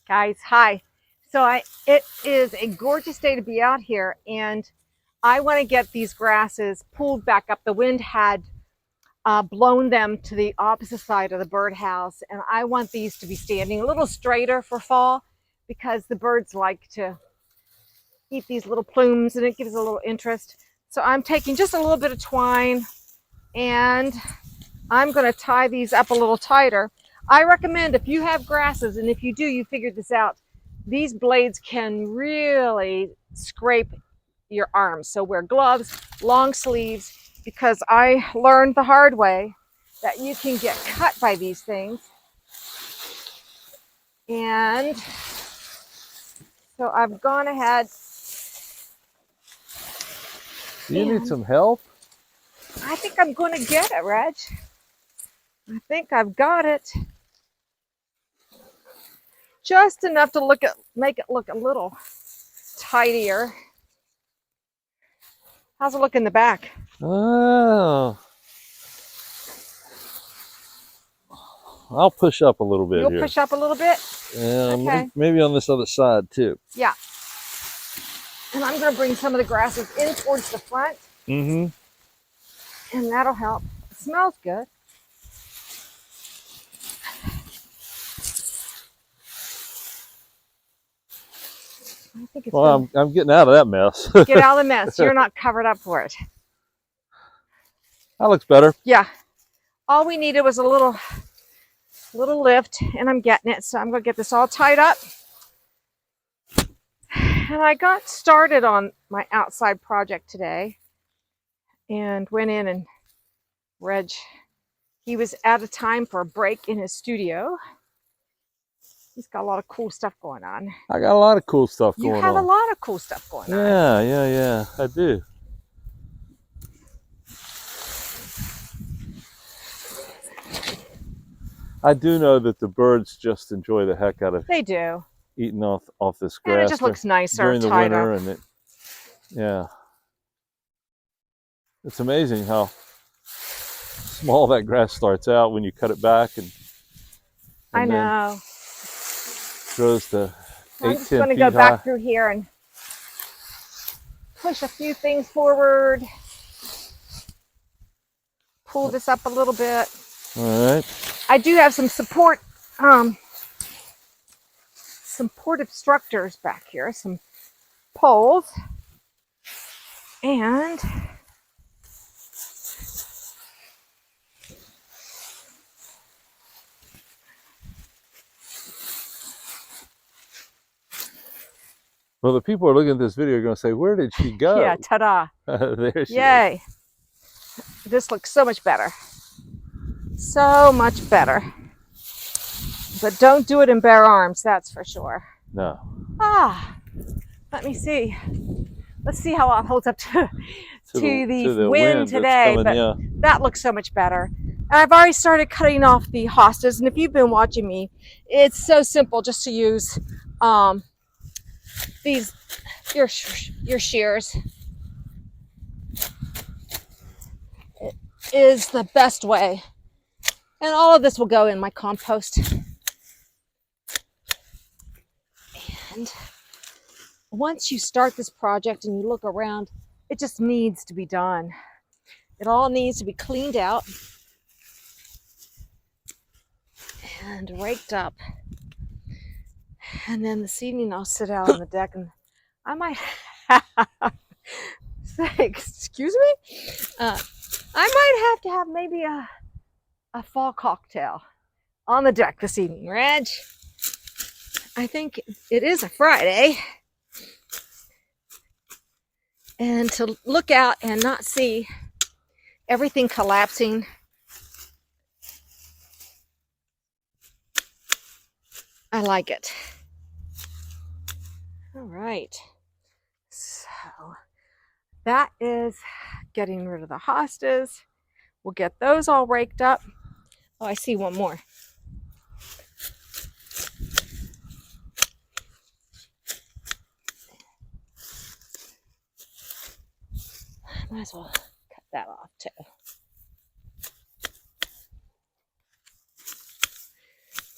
Guys, hi. It is a gorgeous day to be out here, and I want to get these grasses pulled back up. The wind had blown them to the opposite side of the birdhouse, and I want these to be standing a little straighter for fall because the birds like to eat these little plumes, and it gives a little interest. So I'm taking just a little bit of twine, and I'm going to tie these up a little tighter. I recommend, if you have grasses, and if you do, you figured this out, these blades can really scrape your arms. So wear gloves, long sleeves, because I learned the hard way that you can get cut by these things. And so I've gone ahead. Do you need some help? I think I'm going to get it, Reg. I think I've got it. Just enough to make it look a little tidier. How's it look in the back? Oh, I'll push up a little bit. You'll push up a little bit? Okay. Maybe on this other side too. Yeah. And I'm going to bring some of the grasses in towards the front. Mm-hmm. And that'll help. It smells good. I think it's well, I'm getting out of that mess. Get out of the mess. You're not covered up for it. That looks better. Yeah. All we needed was a little lift, and I'm getting it. So I'm going to get this all tied up. And I got started on my outside project today and went in, and Reg, he was out of time for a break in his studio. He's got a lot of cool stuff going on. I got a lot of cool stuff going on. You have a lot of cool stuff going on. Yeah, I do. I do know that the birds just enjoy the heck out of They do. Eating off this grass. And it just looks nicer during the tied winter, up. and yeah. It's amazing how small that grass starts out when you cut it back, and I know. Grows to 8-10 feet high. I'm just going to go back through here and push a few things forward. Pull this up a little bit. All right. I do have some supportive structures back here, some poles, and well, the people who are looking at this video are going to say, "Where did she go?" Yeah, ta-da! There she Yay! is. This looks so much better. So much better. But don't do it in bare arms, that's for sure. No. Let me see. Let's see how it holds up to the wind today. Coming, but yeah. That looks so much better. I've already started cutting off the hostas, and if you've been watching me, it's so simple just to use your shears. It is the best way. And all of this will go in my compost. And once you start this project and you look around, it just needs to be done. It all needs to be cleaned out and raked up. And then this evening I'll sit out on the deck, and I might say, excuse me? I might have to have maybe a fall cocktail on the deck this evening, Reg. I think it is a Friday. And to look out and not see everything collapsing, I like it. All right. So that is getting rid of the hostas. We'll get those all raked up. Oh, I see one more. Might as well cut that off too.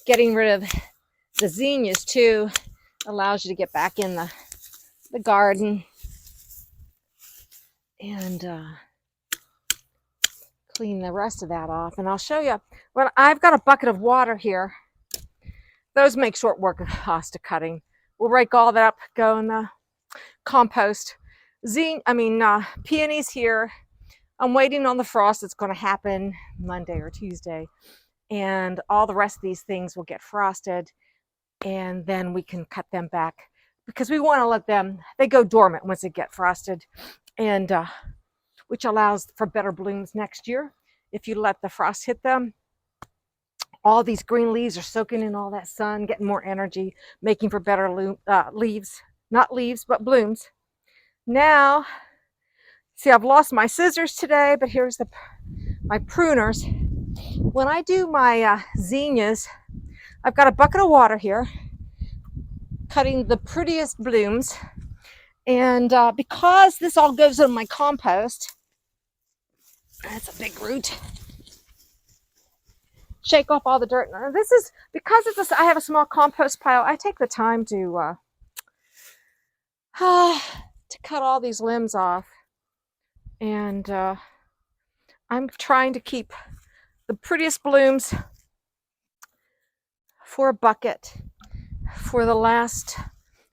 Getting rid of the zinnias too. Allows you to get back in the garden and clean the rest of that off. And I'll show you. Well, I've got a bucket of water here. Those make short work of hosta cutting. We'll rake all that up, go in the compost. Peonies here. I'm waiting on the frost that's going to happen Monday or Tuesday. And all the rest of these things will get frosted. And then we can cut them back because we want to let them, they go dormant once they get frosted. And which allows for better blooms next year. If you let the frost hit them, all these green leaves are soaking in all that sun, getting more energy, making for better leaves. Not leaves, but blooms. Now, see, I've lost my scissors today, but here's my pruners. When I do my zinnias, I've got a bucket of water here, cutting the prettiest blooms. And because this all goes in my compost, that's a big root. Shake off all the dirt. Now, this is because I have a small compost pile. I take the time to cut all these limbs off, and I'm trying to keep the prettiest blooms for a bucket for the last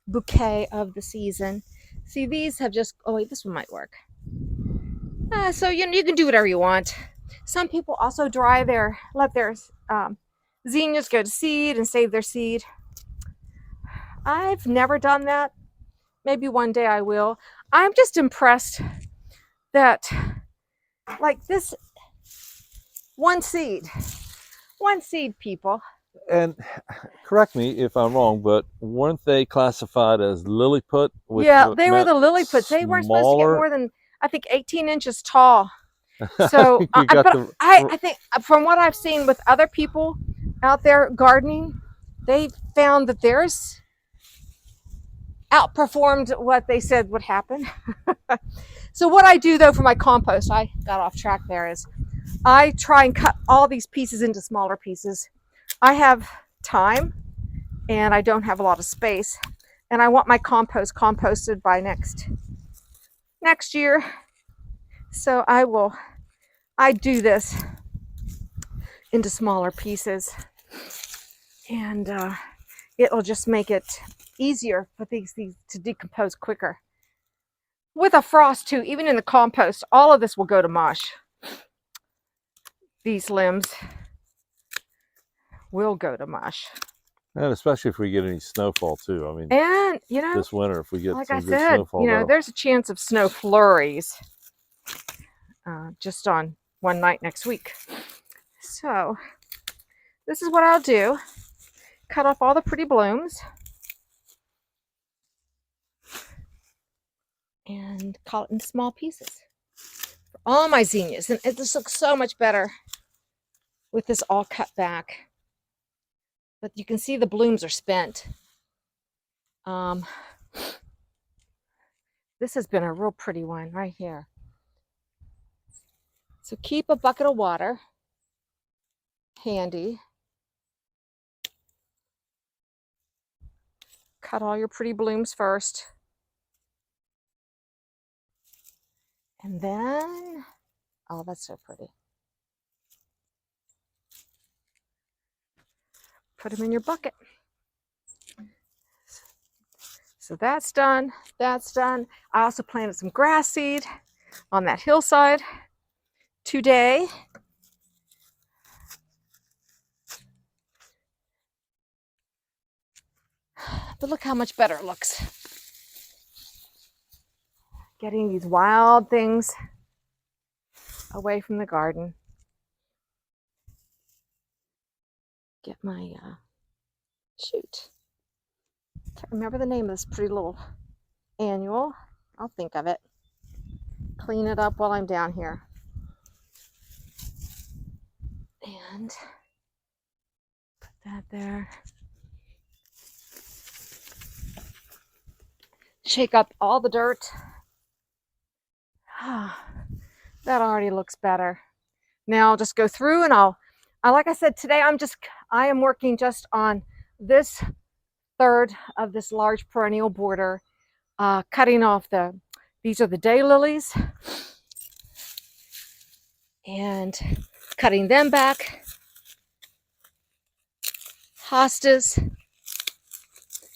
bouquet of the season. See, these have just, oh wait, this one might work. So you can do whatever you want. Some people also let their zinnias go to seed and save their seed. I've never done that. Maybe one day I will. I'm just impressed that, like this, one seed, people. And correct me if I'm wrong, but weren't they classified as Lilliput? Yeah, they were the Lilliputs. They weren't supposed to get more than, I think, 18 inches tall. So, I think from what I've seen with other people out there gardening, they found that theirs outperformed what they said would happen. So what I do though for my compost, I got off track there, is I try and cut all these pieces into smaller pieces. I have time and I don't have a lot of space, and I want my compost composted by next year. So I do this into smaller pieces, and it'll just make it easier for these to decompose quicker. With a frost too, even in the compost, all of this will go to mush. These limbs will go to mush. And especially if we get any snowfall too. I mean, and this winter, if we get like some I good said, snowfall, there's a chance of snow flurries just on one night next week. So this is what I'll do. Cut off all the pretty blooms and cut it into small pieces for all my zinnias. And this looks so much better with this all cut back. But you can see the blooms are spent. This has been a real pretty one right here. So keep a bucket of water handy. Cut all your pretty blooms first. And then, oh, that's so pretty. Put them in your bucket. So that's done. That's done. I also planted some grass seed on that hillside today. But look how much better it looks. Getting these wild things away from the garden. Get my, shoot. Can't remember the name of this pretty little annual. I'll think of it. Clean it up while I'm down here. And put that there. Shake up all the dirt. That already looks better. Now I'll just go through and I'll like I said, today I am working just on this third of this large perennial border, cutting off these are the daylilies, and cutting them back. Hostas,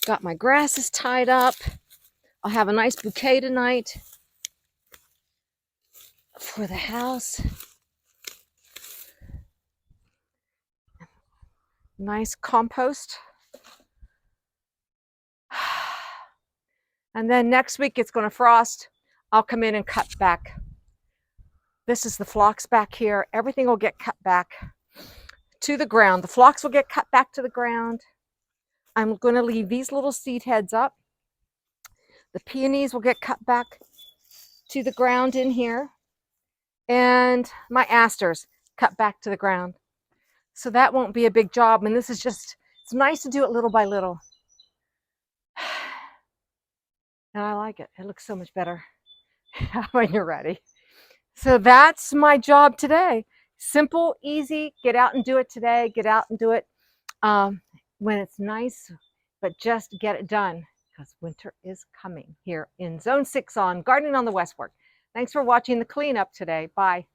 got my grasses tied up. I'll have a nice bouquet tonight for the house. Nice compost. And then next week it's going to frost. I'll come in and cut back. This is the phlox back here. Everything will get cut back to the ground. The phlox will get cut back to the ground. I'm going to leave these little seed heads up. The peonies will get cut back to the ground in here. And my asters cut back to the ground. So that won't be a big job. And this is just, it's nice to do it little by little. And I like it. It looks so much better when you're ready. So that's my job today. Simple, easy, get out and do it today. Get out and do it when it's nice, but just get it done because winter is coming here in Zone 6 on Gardening on the West Fork. Thanks for watching the cleanup today. Bye.